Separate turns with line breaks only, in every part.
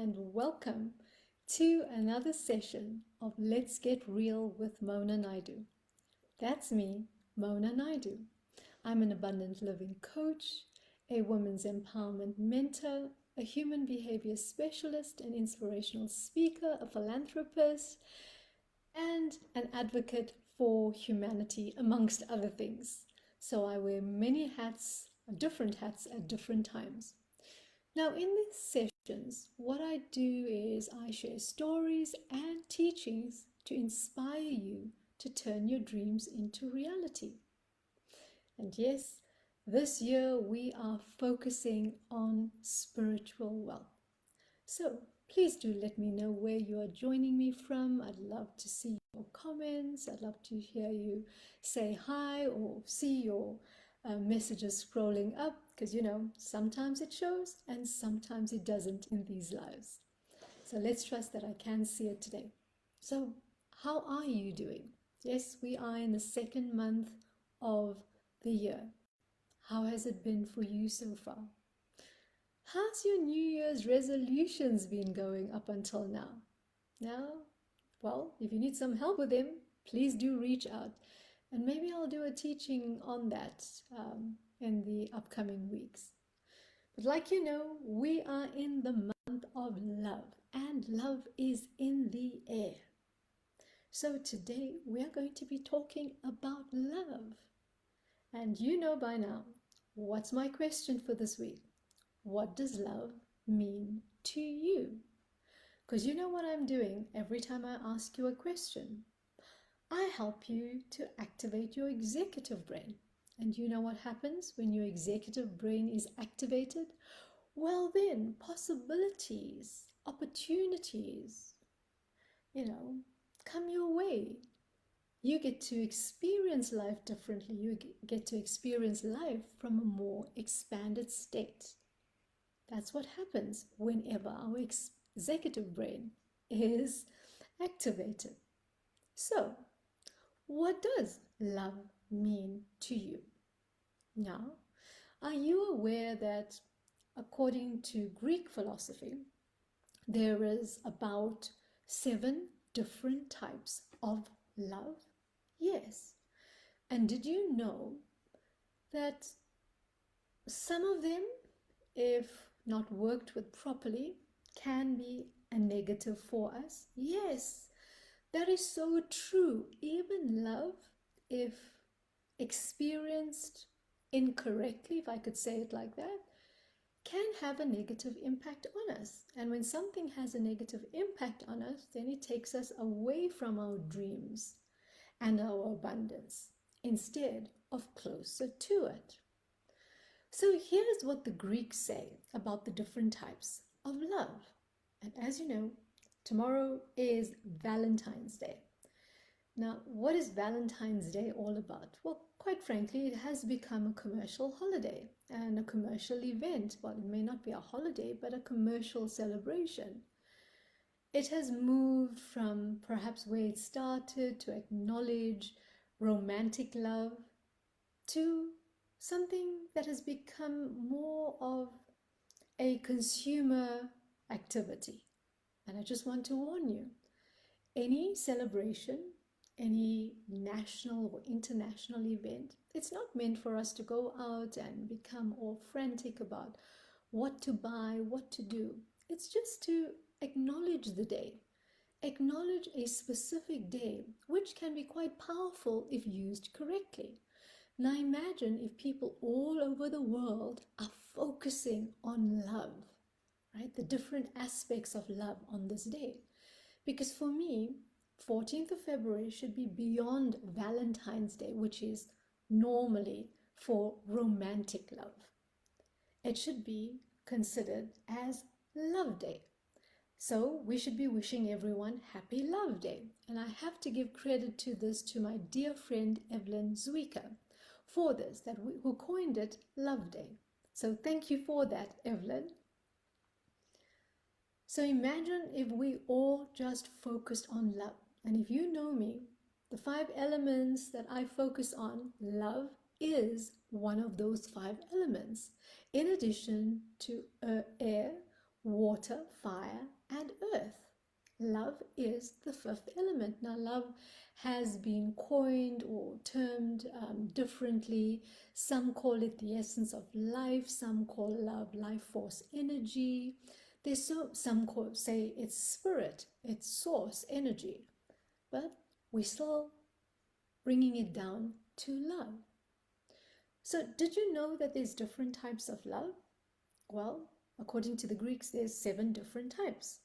and welcome to another session of Let's Get Real with Mona Naidoo. That's me, Mona Naidoo. I'm an abundant living coach, a women's empowerment mentor, a human behavior specialist, an inspirational speaker, a philanthropist, and an advocate for humanity, amongst other things. So I wear many hats, different hats at different times. Now, in these sessions, what I do is I share stories and teachings to inspire you to turn your dreams into reality. And yes, this year we are focusing on spiritual wealth. So please do let me know where you are joining me from. I'd love to see your comments. I'd love to hear you say hi or see your messages scrolling up, because sometimes it shows and sometimes it doesn't in these lives. So let's trust that I can see it today. So how are you doing? Yes, we are in the second month of the year. How has it been for you so far? How's your New Year's resolutions been going up until now? Now, well, if you need some help with them, please do reach out. And maybe I'll do a teaching on that in the upcoming weeks. But like you know, we are in the month of love, and love is in the air. So today we are going to be talking about love. And you know by now, what's my question for this week? What does love mean to you? Because you know what I'm doing every time I ask you a question. I help you to activate your executive brain. And you know what happens when your executive brain is activated? Well then, possibilities, opportunities, come your way. You get to experience life differently. You get to experience life from a more expanded state. That's what happens whenever our executive brain is activated. So, what does love mean to you? Now, are you aware that according to Greek philosophy, there is about 7 different types of love? Yes. And did you know that some of them, if not worked with properly, can be a negative for us? Yes. That is so true. Even love, if experienced incorrectly, if I could say it like that, can have a negative impact on us. And when something has a negative impact on us, then it takes us away from our dreams and our abundance instead of closer to it. So here's what the Greeks say about the different types of love. And as you know, tomorrow is Valentine's Day. Now, what is Valentine's Day all about? Well, quite frankly, it has become a commercial holiday and a commercial event. Well, it may not be a holiday, but a commercial celebration. It has moved from perhaps where it started to acknowledge romantic love to something that has become more of a consumer activity. And I just want to warn you, any celebration, any national or international event, it's not meant for us to go out and become all frantic about what to buy, what to do. It's just to acknowledge the day, acknowledge a specific day, which can be quite powerful if used correctly. Now imagine if people all over the world are focusing on love, right? The different aspects of love on this day. Because for me, 14th of February should be beyond Valentine's Day, which is normally for romantic love. It should be considered as Love Day. So we should be wishing everyone Happy Love Day. And I have to give credit to this to my dear friend Evelyn Zwicker for this, who coined it Love Day. So thank you for that, Evelyn. So imagine if we all just focused on love. And if you know me, the 5 elements that I focus on, love is one of those 5 elements. In addition to air, water, fire, and earth. Love is the fifth element. Now, love has been coined or termed differently. Some call it the essence of life. Some call love life force energy. Say it's spirit, it's source energy. But we're still bringing it down to love. So, did you know that there's different types of love? Well, according to the Greeks, there's 7 different types.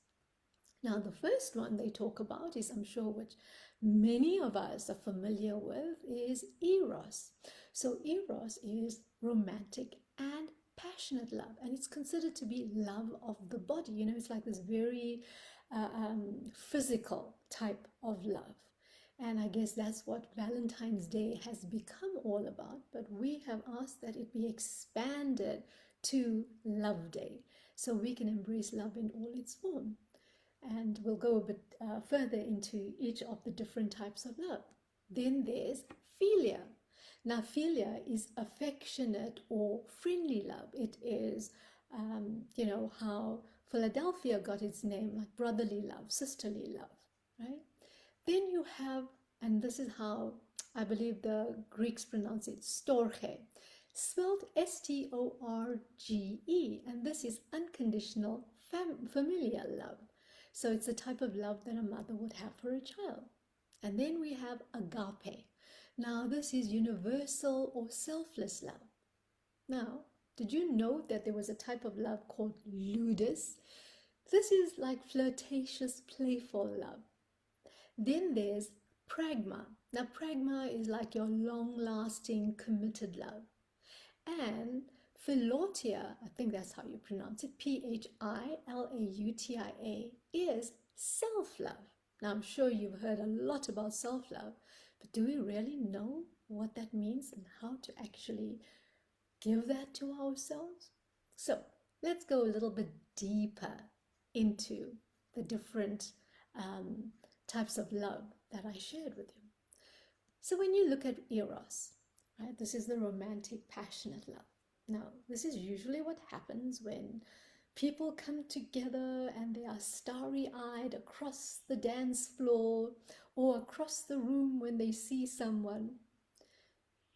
Now, the first one they talk about is, I'm sure, which many of us are familiar with, is eros. So, eros is romantic and passionate love, and it's considered to be love of the body. You know, it's like this very physical type of love. And I guess that's what Valentine's Day has become all about. But we have asked that it be expanded to Love Day so we can embrace love in all its form. And we'll go a bit further into each of the different types of love. Then there's philia. Now, philia is affectionate or friendly love. It is, how Philadelphia got its name, like brotherly love, sisterly love, right? Then you have, and this is how I believe the Greeks pronounce it, storge, spelled Storge, and this is unconditional familial love. So it's a type of love that a mother would have for a child. And then we have agape. Now, this is universal or selfless love. Now, did you know that there was a type of love called ludus? This is like flirtatious, playful love. Then there's pragma. Now, pragma is like your long-lasting, committed love. And philautia, I think that's how you pronounce it, Philautia, is self-love. Now, I'm sure you've heard a lot about self-love, but do we really know what that means and how to actually give that to ourselves? So let's go a little bit deeper into the different types of love that I shared with you. So when you look at eros, right, this is the romantic, passionate love. Now, this is usually what happens when people come together and they are starry-eyed across the dance floor or across the room when they see someone.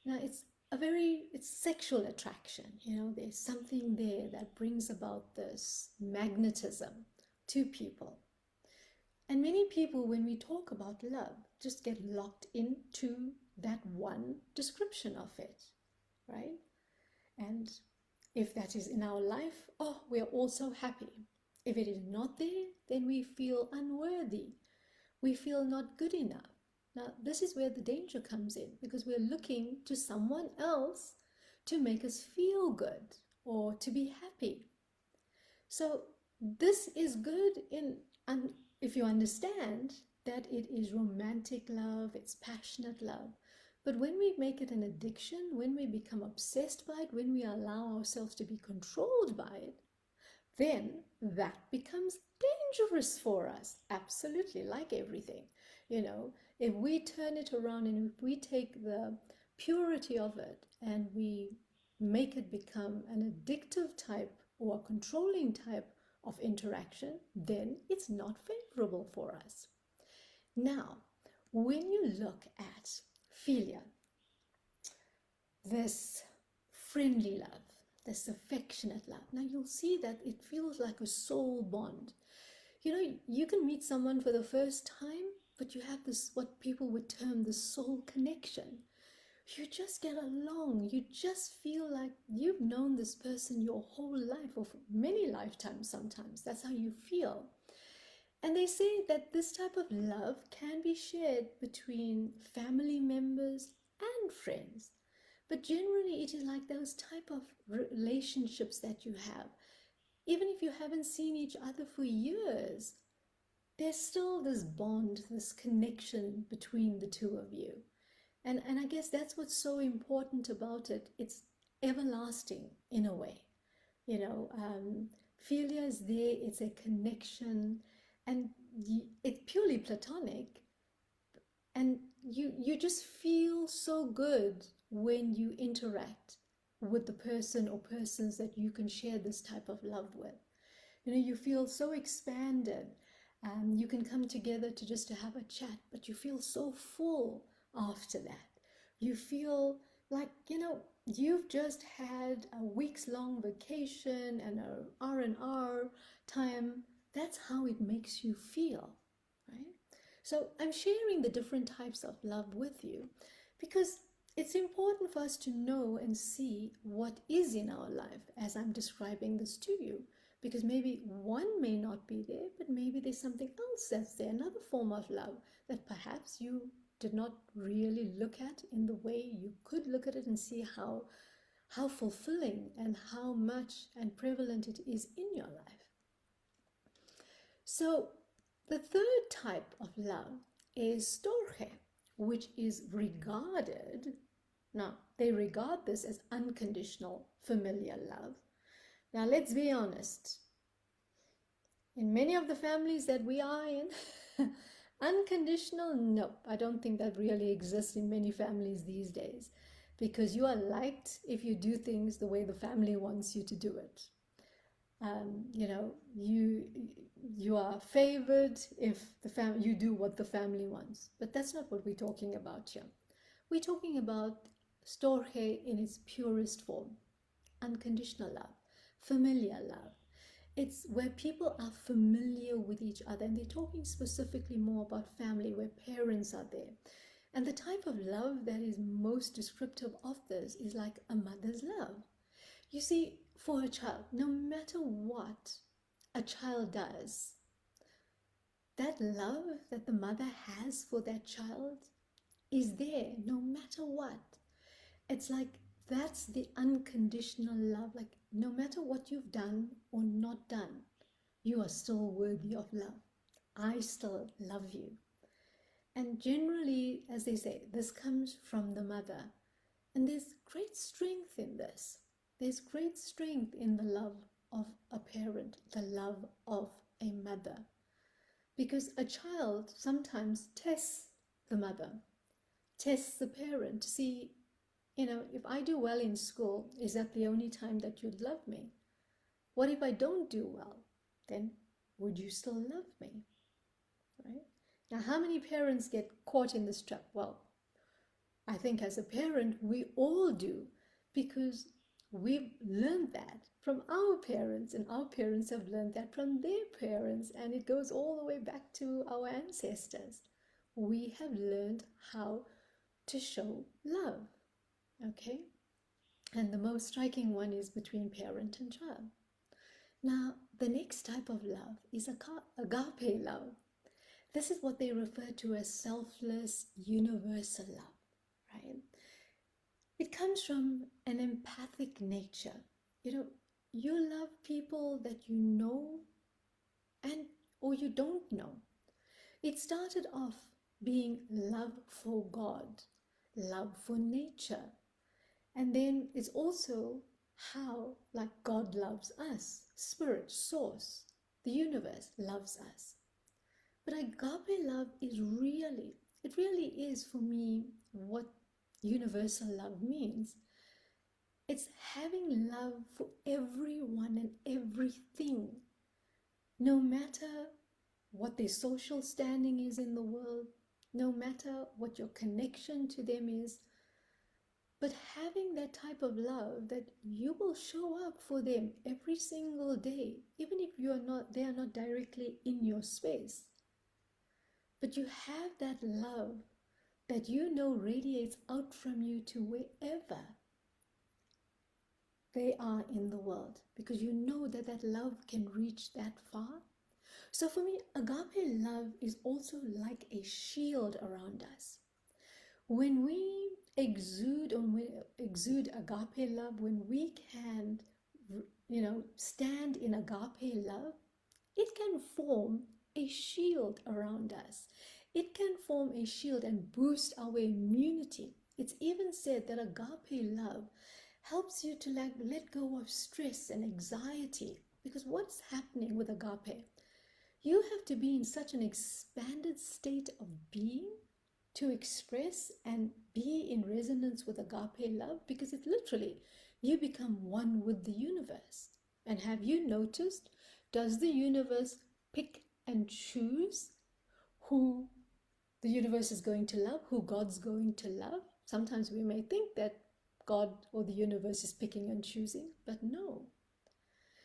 Now, it's sexual attraction. You know, there's something there that brings about this magnetism to people. And many people, when we talk about love, just get locked into that one description of it, right? And if that is in our life, oh, we are all so happy. If it is not there, then we feel unworthy. We feel not good enough. Now, this is where the danger comes in, because we're looking to someone else to make us feel good or to be happy. So this is good if you understand that it is romantic love, it's passionate love. But when we make it an addiction, when we become obsessed by it, when we allow ourselves to be controlled by it, then that becomes dangerous for us. Absolutely, like everything. You know, if we turn it around and if we take the purity of it and we make it become an addictive type or a controlling type of interaction, then it's not favorable for us. Now, when you look at philia, this friendly love, this affectionate love, now you'll see that it feels like a soul bond. You know, you can meet someone for the first time, but you have this, what people would term the soul connection. You just get along. You just feel like you've known this person your whole life, or for many lifetimes sometimes. That's how you feel. And they say that this type of love can be shared between family members and friends. But generally, it is like those type of relationships that you have. Even if you haven't seen each other for years, there's still this bond, this connection between the two of you. And I guess that's what's so important about it. It's everlasting in a way. You know, philia is there, it's a connection, and it's purely platonic. And you just feel so good when you interact with the person or persons that you can share this type of love with. You feel so expanded. You can come together to have a chat, but you feel so full after that. You feel like, you've just had a week's long vacation and a R&R time. That's how it makes you feel, right? So I'm sharing the different types of love with you because it's important for us to know and see what is in our life as I'm describing this to you. Because maybe one may not be there, but maybe there's something else that's there, another form of love that perhaps you did not really look at in the way you could look at it and see how fulfilling and how much and prevalent it is in your life. So the third type of love is storge, which is regarded, now they regard this as unconditional familial love. Now let's be honest, in many of the families that we are in, unconditional, no, I don't think that really exists in many families these days, because you are liked if you do things the way the family wants you to do it. You are favored if you do what the family wants. But that's not what we're talking about here. We're talking about storge in its purest form, unconditional love, familiar love. It's where people are familiar with each other, and they're talking specifically more about family, where parents are there. And the type of love that is most descriptive of this is like a mother's love. You see, for a child, no matter what a child does, that love that the mother has for that child is there no matter what. It's like that's the unconditional love. Like no matter what you've done or not done, you are still worthy of love. I still love you. And generally, as they say, this comes from the mother. And there's great strength in this. There's great strength in the love of a parent, the love of a mother. Because a child sometimes tests the mother, tests the parent to see, if I do well in school, is that the only time that you'd love me? What if I don't do well? Then would you still love me? Right? Now, how many parents get caught in this trap? Well, I think as a parent, we all do, because we've learned that from our parents, and our parents have learned that from their parents, and it goes all the way back to our ancestors. We have learned how to show love, okay? And the most striking one is between parent and child. Now, the next type of love is agape love. This is what they refer to as selfless, universal love, right? It comes from an empathic nature. You love people that you know and or you don't know. It started off being love for God, love for nature. And then it's also how, like God loves us, spirit, source, the universe loves us. But agape love it really is for me what universal love means. It's having love for everyone and everything, no matter what their social standing is in the world, no matter what your connection to them is, but having that type of love that you will show up for them every single day, even if they are not directly in your space. But you have that love that radiates out from you to wherever they are in the world, because you know that love can reach that far. So for me, agape love is also like a shield around us. When we exude agape love, when we can, stand in agape love, it can form a shield around us. It can form a shield and boost our immunity. It's even said that agape love helps you to let go of stress and anxiety. Because what's happening with agape? You have to be in such an expanded state of being to express and be in resonance with agape love, because it literally, you become one with the universe. And have you noticed, Does the universe pick and choose who the universe is going to love, who God's going to love? Sometimes we may think that God or the universe is picking and choosing, but no.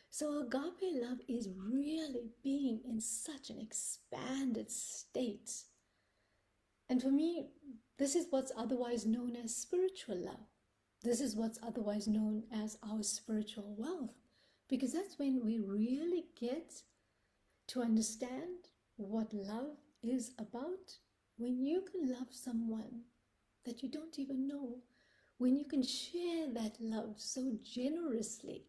So agape love is really being in such an expanded state. And for me, this is what's otherwise known as spiritual love. This is what's otherwise known as our spiritual wealth, because that's when we really get to understand what love is about. When you can love someone that you don't even know, when you can share that love so generously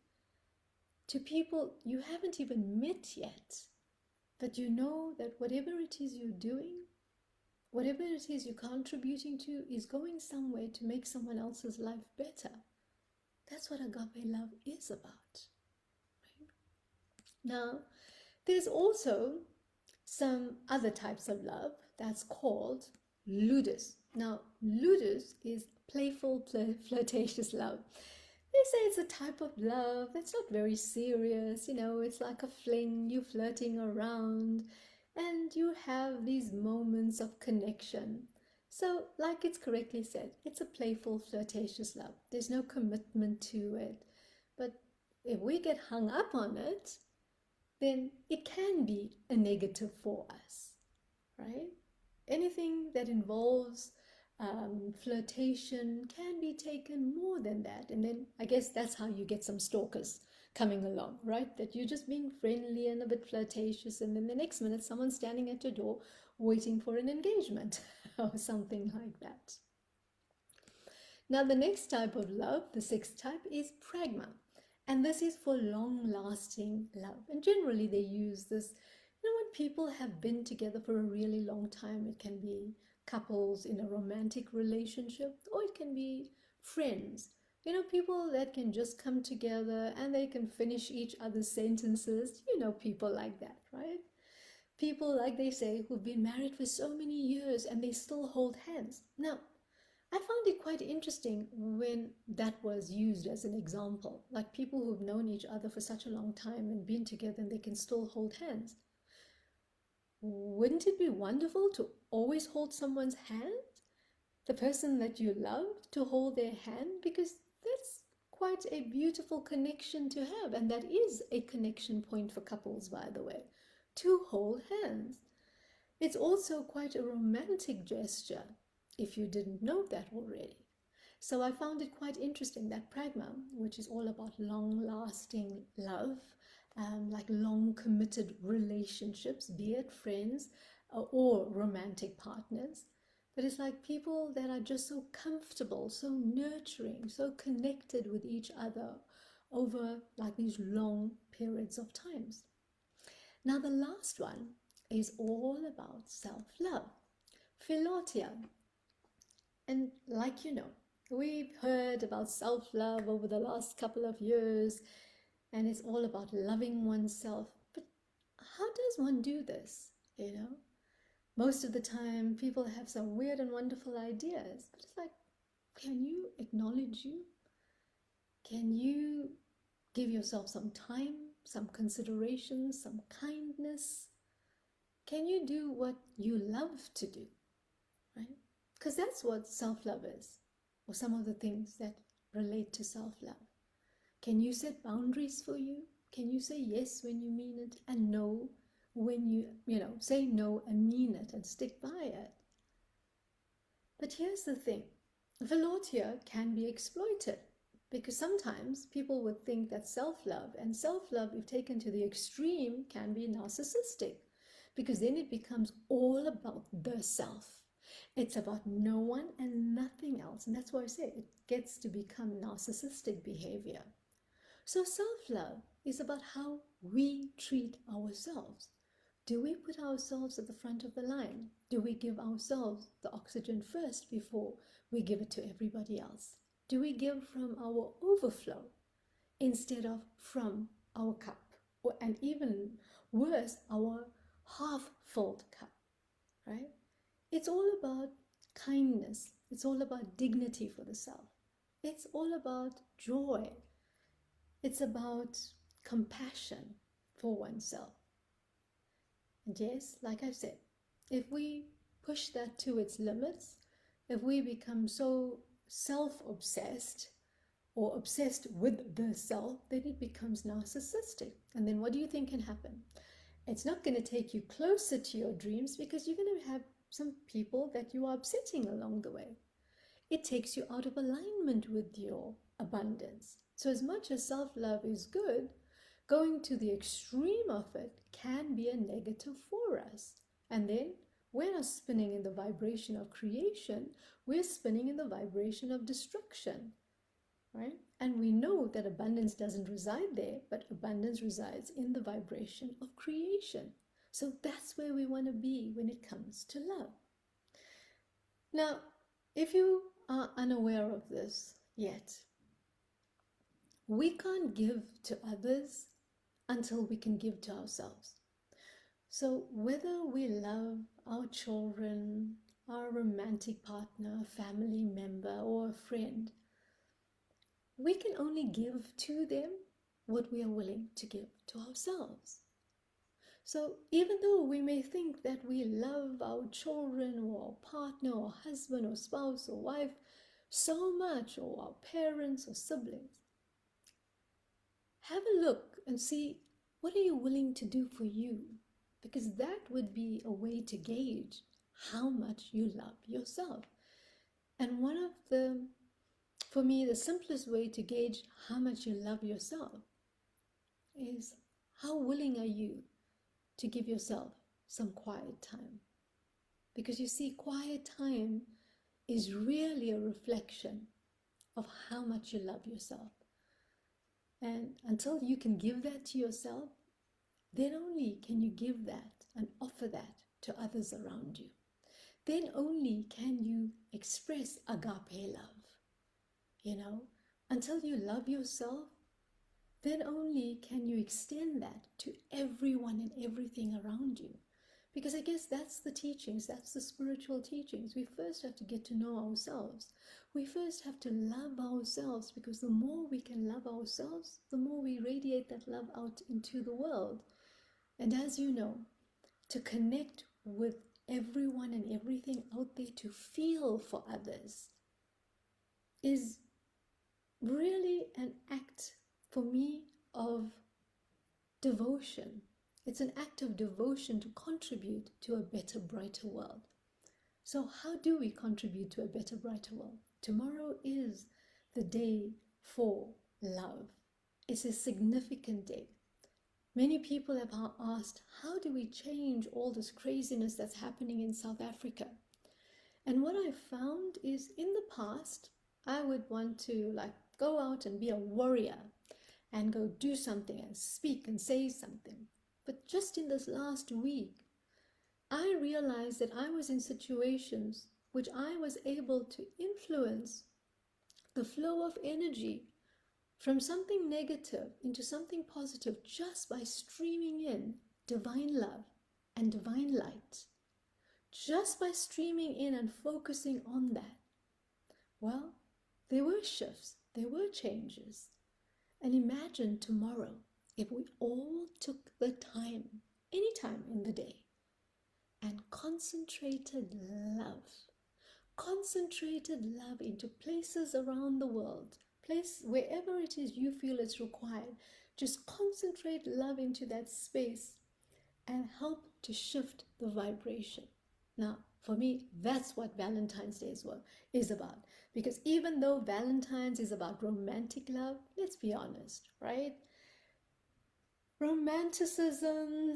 to people you haven't even met yet, but you know that whatever it is you're doing, whatever it is you're contributing to, is going somewhere to make someone else's life better. That's what agape love is about. Right? Now, there's also some other types of love that's called ludus. Now, ludus is playful, flirtatious love. They say it's a type of love that's not very serious. It's like a fling, you flirting around, and you have these moments of connection. So, like it's correctly said, it's a playful, flirtatious love. There's no commitment to it. But if we get hung up on it, then it can be a negative for us, right? Anything that involves flirtation can be taken more than that. And then I guess that's how you get some stalkers coming along, right? That you're just being friendly and a bit flirtatious, and then the next minute someone's standing at your door waiting for an engagement or something like that. Now, the next type of love, the sixth type, is pragma. And this is for long-lasting love. And generally they use this, when people have been together for a really long time. It can be couples in a romantic relationship, or it can be friends. People that can just come together and they can finish each other's sentences. People like that, right? People, like they say, who've been married for so many years and they still hold hands. Now, I found it quite interesting when that was used as an example, like people who've known each other for such a long time and been together and they can still hold hands. Wouldn't it be wonderful to always hold someone's hand? The person that you love, to hold their hand? Because that's quite a beautiful connection to have, and that is a connection point for couples, by the way, to hold hands. It's also quite a romantic gesture, if you didn't know that already. So I found it quite interesting that pragma, which is all about long-lasting love, like long committed relationships, be it friends or romantic partners, but it's like people that are just so comfortable, so nurturing, so connected with each other over like these long periods of times. Now the last one is all about self-love, philotia. And like we've heard about self-love over the last couple of years, and it's all about loving oneself. But how does one do this? Most of the time people have some weird and wonderful ideas, but it's like, can you acknowledge you? Can you give yourself some time, some consideration, some kindness? Can you do what you love to do, right? Because that's what self-love is, or some of the things that relate to self-love. Can you set boundaries for you? Can you say yes when you mean it, and no when you say no and mean it and stick by it? But here's the thing. Velotia can be exploited, because sometimes people would think that self-love, and self-love, if taken to the extreme, can be narcissistic, because then it becomes all about the self. It's about no one and nothing else. And that's why I say it gets to become narcissistic behavior. So self-love is about how we treat ourselves. Do we put ourselves at the front of the line? Do we give ourselves the oxygen first before we give it to everybody else? Do we give from our overflow instead of from our cup? And even worse, our half-filled cup, right? It's all about kindness. It's all about dignity for the self. It's all about joy. It's about compassion. for oneself. And yes, like I said, if we push that to its limits, if we become so self-obsessed or obsessed with the self, then it becomes narcissistic. And then what do you think can happen? It's not going to take you closer to your dreams because you're going to have some people that you are upsetting along the way. It takes you out of alignment with your abundance. So as much as self-love is good, going to the extreme of it can be a negative for us. And then we're not spinning in the vibration of creation, we're spinning in the vibration of destruction, right? And we know that abundance doesn't reside there, but abundance resides in the vibration of creation. So that's where we want to be when it comes to love. Now, if you are unaware of this yet, we can't give to others until we can give to ourselves. So whether we love our children, our romantic partner, family member, or a friend, we can only give to them what we are willing to give to ourselves. So even though we may think that we love our children or our partner or husband or spouse or wife so much, or our parents or siblings, have a look and see, what are you willing to do for you? Because that would be a way to gauge how much you love yourself. And one of for me, the simplest way to gauge how much you love yourself is, how willing are you to give yourself some quiet time? Because you see, quiet time is really a reflection of how much you love yourself. And until you can give that to yourself, then only can you give that and offer that to others around you. Then only can you express agape love. You know, until you love yourself, then only can you extend that to everyone and everything around you. Because I guess that's the teachings, that's the spiritual teachings. We first have to get to know ourselves. We first have to love ourselves, because the more we can love ourselves, the more we radiate that love out into the world. And as you know, to connect with everyone and everything out there, to feel for others, is really an act for me of devotion. It's an act of devotion to contribute to a better, brighter world. So how do we contribute to a better, brighter world? Tomorrow is the day for love. It's a significant day. Many people have asked, how do we change all this craziness that's happening in South Africa? And what I found is, in the past, I would want to go out and be a warrior and go do something and speak and say something. But just in this last week, I realized that I was in situations which I was able to influence the flow of energy from something negative into something positive, just by streaming in divine love and divine light. Just by streaming in and focusing on that. Well, there were shifts, there were changes. And imagine tomorrow, if we all took the time, any time in the day, and concentrated love into places around the world, wherever it is you feel it's required, just concentrate love into that space and help to shift the vibration. Now, for me, that's what Valentine's Day is about. Because even though Valentine's is about romantic love, let's be honest, right? Romanticism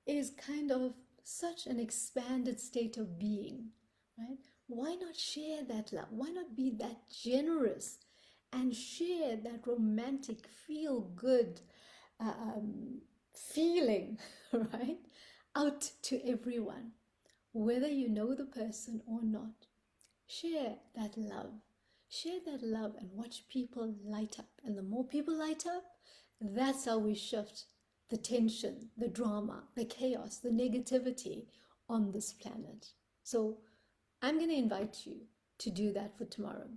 is kind of such an expanded state of being, right? Why not share that love? Why not be that generous and share that romantic, feel-good feeling, right, out to everyone, whether you know the person or not? Share that love. Share that love and watch people light up. And the more people light up, that's how we shift the tension, the drama, the chaos, the negativity on this planet. So I'm going to invite you to do that for tomorrow.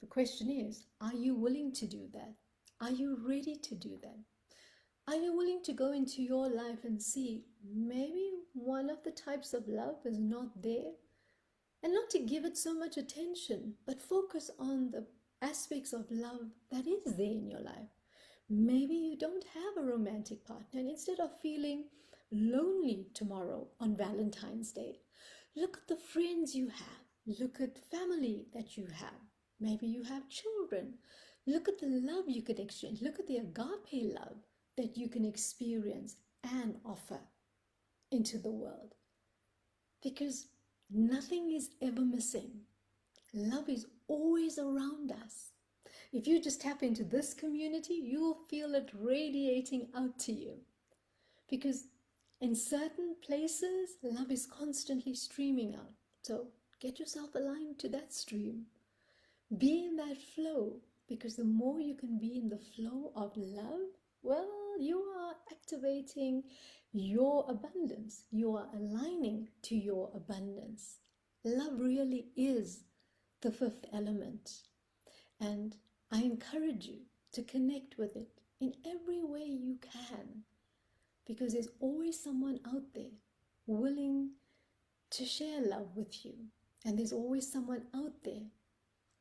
The question is, are you willing to do that? Are you ready to do that? Are you willing to go into your life and see maybe one of the types of love is not there? And not to give it so much attention, but focus on the aspects of love that is there in your life. Maybe you don't have a romantic partner, and instead of feeling lonely tomorrow on Valentine's Day, look at the friends you have. Look at family that you have. Maybe you have children. Look at the love you could exchange. Look at the agape love that you can experience and offer into the world. Because nothing is ever missing. Love is always around us. If you just tap into this community, you will feel it radiating out to you. Because in certain places, love is constantly streaming out. So get yourself aligned to that stream. Be in that flow, because the more you can be in the flow of love, well, you are activating your abundance. You are aligning to your abundance. Love really is the fifth element. And I encourage you to connect with it in every way you can, because there's always someone out there willing to share love with you. And there's always someone out there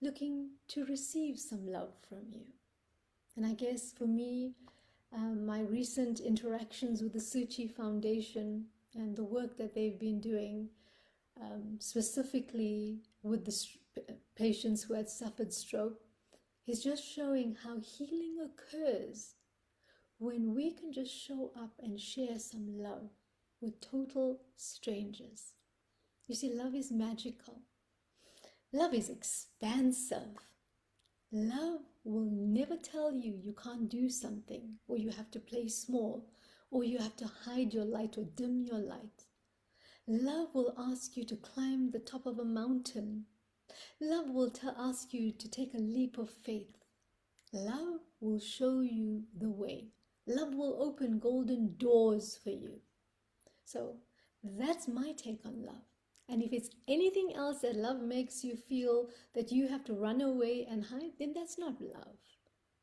looking to receive some love from you. And I guess for me, my recent interactions with the Suchi Foundation and the work that they've been doing, specifically with the patients who had suffered stroke, is just showing how healing occurs when we can just show up and share some love with total strangers. You see, love is magical. Love is expansive. Love will never tell you you can't do something, or you have to play small, or you have to hide your light or dim your light. Love will ask you to climb the top of a mountain. Love will ask you to take a leap of faith. Love will show you the way. Love will open golden doors for you. So that's my take on love. And if it's anything else that love makes you feel that you have to run away and hide, then that's not love.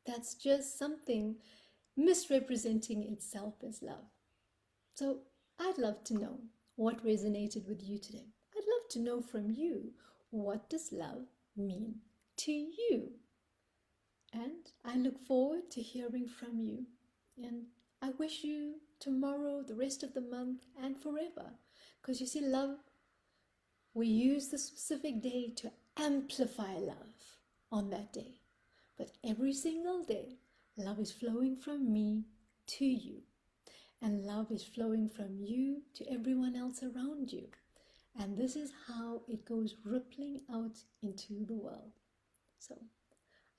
That's just something misrepresenting itself as love. So I'd love to know what resonated with you today. I'd love to know from you, what does love mean to you? And I look forward to hearing from you. And I wish you tomorrow, the rest of the month, and forever. Because you see, love, we use the specific day to amplify love on that day. But every single day, love is flowing from me to you. And love is flowing from you to everyone else around you. And this is how it goes rippling out into the world. So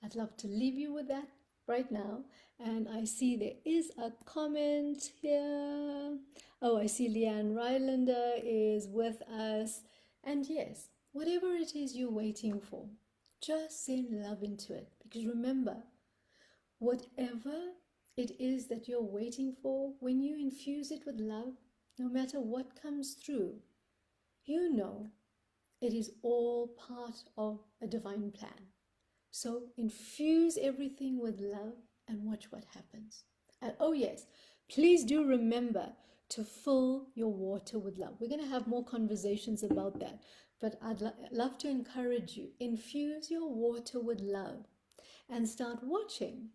I'd love to leave you with that right now. And I see there is a comment here. Oh, I see Leanne Rylander is with us. And yes, whatever it is you're waiting for, just send love into it. Because remember, whatever it is that you're waiting for, when you infuse it with love, no matter what comes through, you know it is all part of a divine plan. So infuse everything with love and watch what happens. And oh yes, please do remember to fill your water with love. We're going to have more conversations about that, but I'd love to encourage you, infuse your water with love and start watching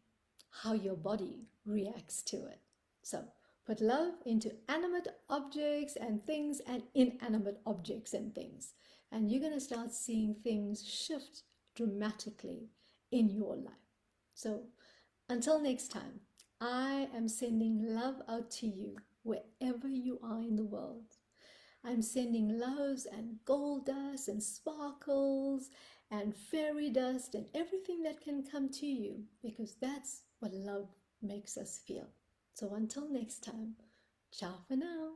how your body reacts to it. So put love into animate objects and things and inanimate objects and things. And you're going to start seeing things shift dramatically in your life. So until next time, I am sending love out to you wherever you are in the world. I'm sending loves and gold dust and sparkles and fairy dust and everything that can come to you, because that's what love makes us feel. So until next time, ciao for now.